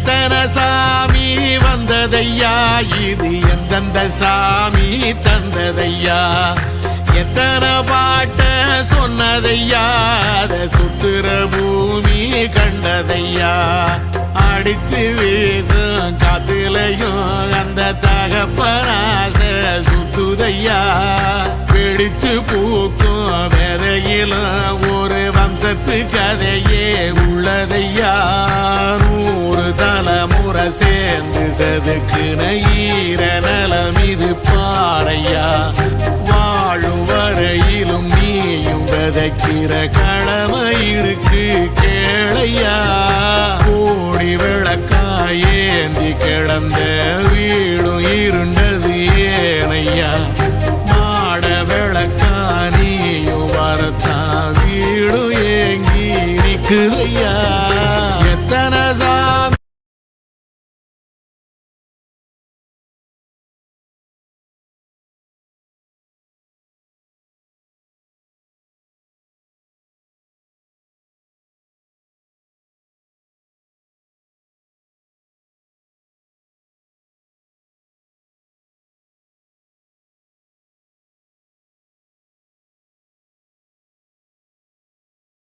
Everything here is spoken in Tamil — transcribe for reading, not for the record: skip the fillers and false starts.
எத்தனை சாமி வந்ததையா இது எந்தெந்த சாமி தந்ததையா எத்தனை பாட்ட சொன்னதையா அத சுத்துற பூமி கண்டதையா அடிச்சு வீசும் காத்துலையும் அந்த தகப்பனாச சுத்துதையா பிடிச்சு பூக்கும் விதையிலும் ஒரு வம்சத்து கதையே உள்ளதையா 100 தலைமுறை சேர்ந்து சதுக்குன ஈர நலம் இது பாறையா வாழும் வரையிலும் நீயும் விதைக்கிற கடமை இருக்கு கேளையா கோடி விளக்காயேந்தி கிடந்த வீடும் இருண்டது ஏனையா மாட விளக்கா நீயும் வரத்தான் வீடும் ஏங்கி நிக்குதையா